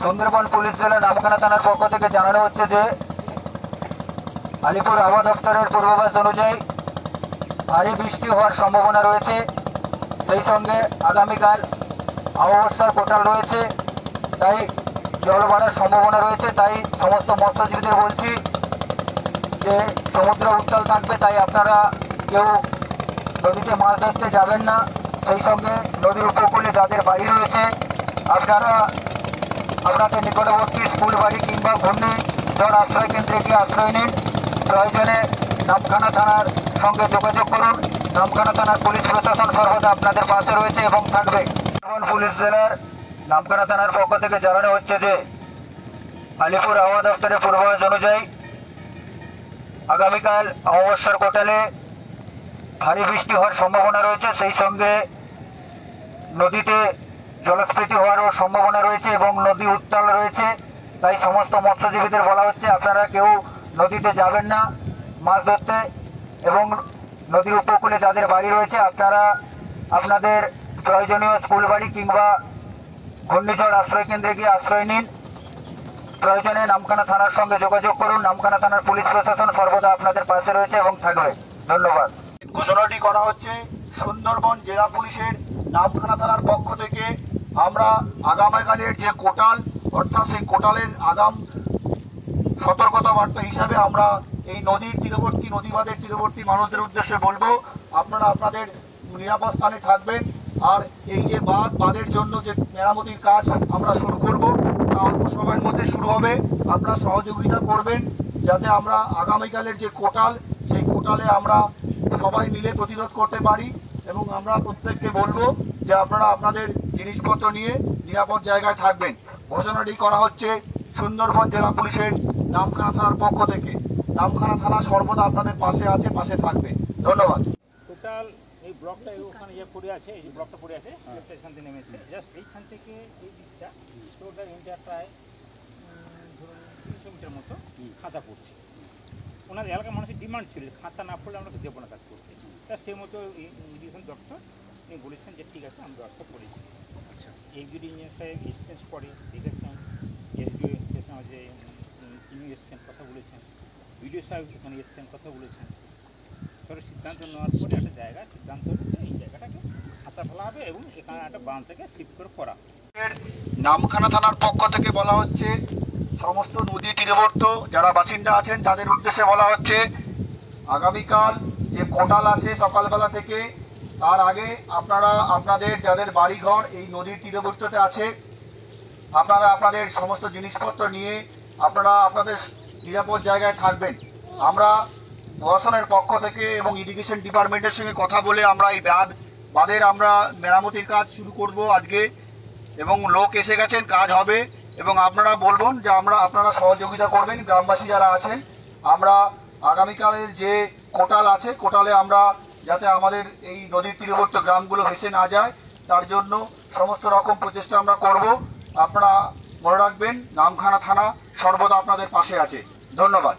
Sundarban police জেলা নামখানা থানার পক্ষ থেকে জানানো হচ্ছে যে আলিপুর আবহাওয়া দপ্তরের পূর্বাভাস অনুযায়ী ভারী বৃষ্টি হওয়ার সম্ভাবনা রয়েছে। সেই সঙ্গে আগামীকাল অমাবস্যার কোটাল রয়েছে, তাই জল বাড়ার সম্ভাবনা রয়েছে। তাই সমস্ত মৎস্যজীবীদের বলছি যে সমুদ্র উত্তাল থাকবে, তাই আপনারা কেউ নদীতে মাছ ধরতে যাবেন না। সেই সঙ্গে নদীর উপকূলে যাদের বাড়ি রয়েছে আপনারা আপনাদের নিকটবর্তী স্কুল বাড়ি কিংবা ঘূর্ণিঝড় আশ্রয় কেন্দ্রে গিয়ে আশ্রয় নিন। প্রয়োজনে নামখানা থানার সঙ্গে যোগাযোগ করুন। নামখানা থানার পুলিশ প্রশাসন সর্বদা আপনাদের পাশে রয়েছে এবং থাকবে। পুলিশ জেলার নামখানা থানার পক্ষ থেকে জানানো হচ্ছে যে আলিপুর আবহাওয়া দপ্তরের পূর্বাভাস অনুযায়ী আগামীকাল অমাবস্যার কোটালে ভারী বৃষ্টি হওয়ার সম্ভাবনা রয়েছে। সেই সঙ্গে নদীতে জলস্ফীতি হওয়ারও সম্ভাবনা রয়েছে এবং নদী উত্তাল রয়েছে। তাই সমস্ত মৎস্যজীবীদের বলা হচ্ছে আপনারা কেউ নদীতে যাবেন না মাছ ধরতে, এবং নদীর উপকূলে যাদের বাড়ি রয়েছে আপনারা আপনাদের প্রয়োজনীয় স্কুল বাড়ি কিংবা ঘূর্ণিঝড় আশ্রয় কেন্দ্রে গিয়ে আশ্রয় নিন। প্রয়োজনে নামখানা থানার সঙ্গে যোগাযোগ করুন। নামখানা থানার পুলিশ প্রশাসন সর্বদা আপনাদের পাশে রয়েছে এবং থাকবে। ধন্যবাদ। ঘোষণাটি করা হচ্ছে সুন্দরবন জেলা পুলিশের নামখানা থানার পক্ষ থেকে। আমরা আগামীকালের যে কোটাল, অর্থাৎ সেই কোটালের আগাম সতর্কতা বার্তা হিসাবে আমরা এই নদীর তীরবর্তী নদীবাদের তীরবর্তী মানুষদের উদ্দেশ্যে বলবো আপনারা আপনাদের নিরাপদ স্থানে থাকবেন। আর এই যে বাঁধের জন্য যে মেরামতির কাজ আমরা শুরু করব তা অল্প সময়ের মধ্যে শুরু হবে। আপনারা সহযোগিতা করবেন যাতে আমরা আগামীকালের যে কোটাল, সেই কোটালে আমরা সবাই মিলে প্রতিরোধ করতে পারি। এবং আমরা প্রত্যেককে বলবো যে আপনারা আপনাদের জিনিসপত্র নিয়ে নিরাপদ জায়গায় থাকবেন। ঘোষণাটি করা হচ্ছে সুন্দরবন জেলা পুলিশের নামখানা থানার পক্ষ থেকে। নামখানা থানা সর্বদা আপনাদের পাশে আছে, পাশে থাকবে। ধন্যবাদ। টোটাল এই ব্লকটা ওখানে যে পড়ে আছে, এই যে ব্লকটা পড়ে আছে, এখান থেকে নেমেছে জাস্ট এইখান থেকে এই দিকটা টোটাল ইন্ডিয়া প্রায় ধরুন 300 মিটার মতো খাঁচা পড়ছে। ওনাদের এলাকার মানুষের ডিমান্ড ছিল খাঁচা না পড়লে আমরা দেবো না কাজ করতে। তা সেই মতো ইরিগেশন দপ্তর তিনি বলেছেন যে ঠিক আছে আমরা ব্যবস্থা করেছি। আচ্ছা, এক্সিকিউটিভ ইঞ্জিনিয়ার সাহেব এসছেন, পরে দেখেছেন, এসডিও এসছেন, যে তিনি এসছেন কথা বলেছেন, বিডিও সাহেব এখানে এসছেন কথা বলেছেন। পরে সিদ্ধান্ত নেওয়ার পরে একটা জায়গা সিদ্ধান্ত হচ্ছে এই জায়গাটাকে খাঁচা ফেলা হবে এবং এখানে একটা বাঁধ থেকে শিফট করে করা। নামখানা থানার পক্ষ থেকে বলা হচ্ছে সমস্ত নদী তীরবর্তী যারা বাসিন্দা আছেন তাদের উদ্দেশ্যে বলা হচ্ছে আগামীকাল যে কোটাল আছে সকালবেলা থেকে, তার আগে আপনারা আপনাদের যাদের বাড়িঘর এই নদীর তীরবর্তীতে আছে আপনারা আপনাদের সমস্ত জিনিসপত্র নিয়ে আপনারা আপনাদের নিরাপদ জায়গায় থাকবেন। আমরা প্রশাসনের পক্ষ থেকে এবং ইরিগেশন ডিপার্টমেন্টের সঙ্গে কথা বলে আমরা এই বাঁধের আমরা মেরামতির কাজ শুরু করব আজকে, এবং লোক এসে গেছেন, কাজ হবে। এবং আপনারা বলবেন যে আপনারা সহযোগিতা করবেন গ্রামবাসী যারা আছেন। আমরা আগামীকালের যে কোটাল আছে কোটালে আমরা যাতে আমাদের এই নদীর তীরবর্তী গ্রামগুলো ভেসে না যায় তার জন্য সমস্ত রকম প্রচেষ্টা আমরা করব। আপনারা মনে রাখবেন নামখানা থানা সর্বদা আপনাদের পাশে আছে। ধন্যবাদ।